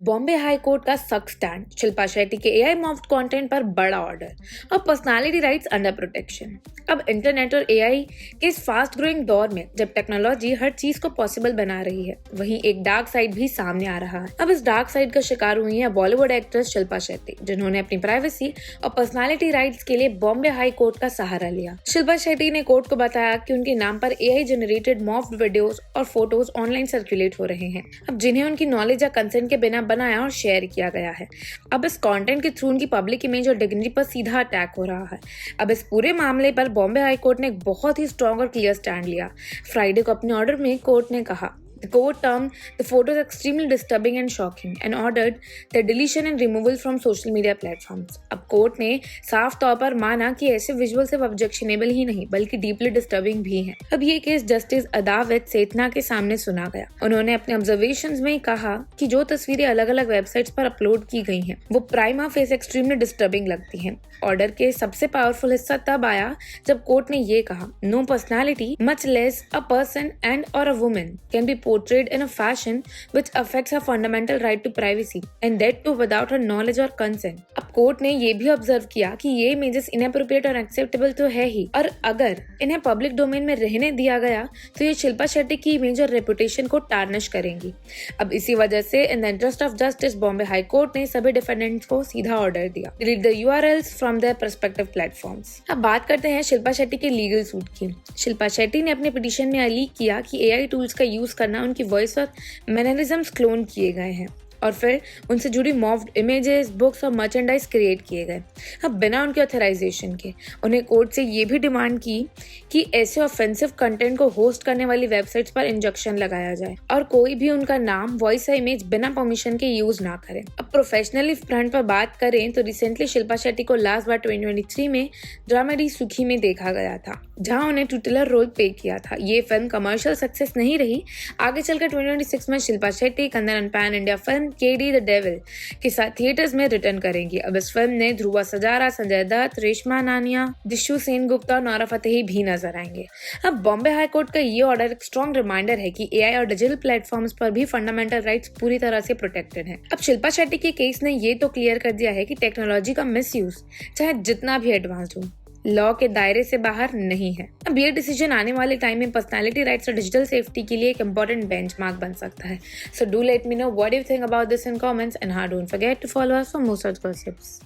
Bombay high court का सख्त stand, Shilpa Shetty के एआई मॉफ्ड कंटेंट पर बड़ा ऑर्डर और पर्सनालिटी राइट्स अंडर प्रोटेक्शन। अब इंटरनेट और एआई के इस फास्ट ग्रोइंग दौर में जब टेक्नोलॉजी हर चीज को पॉसिबल बना रही है, वहीं एक डार्क साइड भी सामने आ रहा है। अब इस डार्क साइड का शिकार हुई है बॉलीवुड एक्ट्रेस शिल्पा शेट्टी, जिन्होंने अपनी प्राइवेसी और पर्सनालिटी राइट्स के लिए बॉम्बे हाई कोर्ट का सहारा लिया। शिल्पा शेट्टी ने कोर्ट को बताया कि उनके नाम पर एआई जनरेटेड मॉफ्ड वीडियोस और फोटोज ऑनलाइन सर्कुलेट हो रहे हैं, अब जिन्हें उनकी नॉलेज या कंसेंट के बिना बनाया और शेयर किया गया है। अब इस कंटेंट के थ्रू उनकी पब्लिक इमेज और डिग्निटी पर सीधा अटैक हो रहा है। अब इस पूरे मामले पर बॉम्बे हाई कोर्ट ने एक बहुत ही स्ट्रॉन्ग और क्लियर स्टैंड लिया। फ्राइडे को अपने ऑर्डर में कोर्ट ने कहा, The court termed the photos extremely disturbing and shocking and ordered their deletion and removal from social media platforms. अब कोर्ट ने साफ तौर पर माना कि ऐसे विजुअल सिर्फ ऑब्जेक्शनेबल ही नहीं बल्कि डीपली डिस्टर्बिंग भी हैं। अब ये केस जस्टिस अदावत सेतना के सामने सुना गया। उन्होंने अपने ऑब्जर्वेशंस में कहा कि जो तस्वीरें अलग अलग वेबसाइट्स पर अपलोड की गई हैं, वो प्राइमा फेस एक्सट्रीमली डिस्टर्बिंग लगती हैं। ऑर्डर के सबसे पावरफुल हिस्सा तब आया जब कोर्ट ने ये कहा, no personality much less a person and और a woman can be portrayed in a fashion which affects her fundamental right to privacy and that too without her knowledge or consent. अब court ने ये भी observe किया कि ये images inappropriate और acceptable तो है ही, और अगर इन्हें पब्लिक डोमेन में रहने दिया गया तो ये शिल्पा शेट्टी की इमेज और रेपुटेशन को टार्निश करेंगी। अब इसी वजह से in the interest of justice Bombay high court ने सभी डिफेंडेंट्स को सीधा ऑर्डर दिया, delete the URLs from their perspective platforms. अब बात करते हैं शिल्पा शेट्टी के लीगल सूट की। शिल्पा शेट्टी ने अपने पिटीशन में अलीक किया कि एआई टूल्स का यूज करना उनकी वॉइस और मैनरिज्म्स क्लोन किए गए हैं और फिर उनसे जुड़ी मॉफ्ड इमेजेस, बुक्स और मर्चेंडाइज क्रिएट किए गए। अब बिना उनके ऑथराइजेशन के उन्हें कोर्ट से ये भी डिमांड की कि ऐसे ऑफेंसिव कंटेंट को होस्ट करने वाली वेबसाइट्स पर इंजंक्शन लगाया जाए और कोई भी उनका नाम, वॉइस या इमेज बिना परमिशन के यूज ना करे। अब प्रोफेशनली फ्रंट पर बात करें तो रिसेंटली शिल्पा शेट्टी को लास्ट बार 2023 में ड्रामेडी सुखी में देखा गया था, जहां उन्हें ट्यूटलर रोल प्ले किया था। ये फिल्म कमर्शियल सक्सेस नहीं रही। आगे चलकर 2026 में शिल्पा शेट्टी कंदन pan India film KD the devil के साथ थिएटर्स में रिटर्न करेंगी। अब इस फिल्म ने ध्रुवा सजारा, संजय दत्त, रेशमा नानिया, दिशु सेन गुप्ता और नौरा फतेही भी नजर आएंगे। अब बॉम्बे हाई कोर्ट का ये ऑर्डर एक स्ट्रॉन्ग रिमाइंडर है कि एआई और डिजिटल प्लेटफॉर्म्स पर भी फंडामेंटल राइट्स पूरी तरह से प्रोटेक्टेड हैं। अब शिल्पा शेट्टी के केस ने ये तो क्लियर कर दिया है कि टेक्नोलॉजी का मिसयूज चाहे जितना भी एडवांस्ड हो, लॉ के दायरे से बाहर नहीं है। अब ये डिसीजन आने वाले टाइम में पर्सनालिटी राइट्स और डिजिटल सेफ्टी के लिए एक इंपॉर्टेंट बेंचमार्क बन सकता है। So do let me know what you think about this in comments and don't forget to follow us for more such gossips.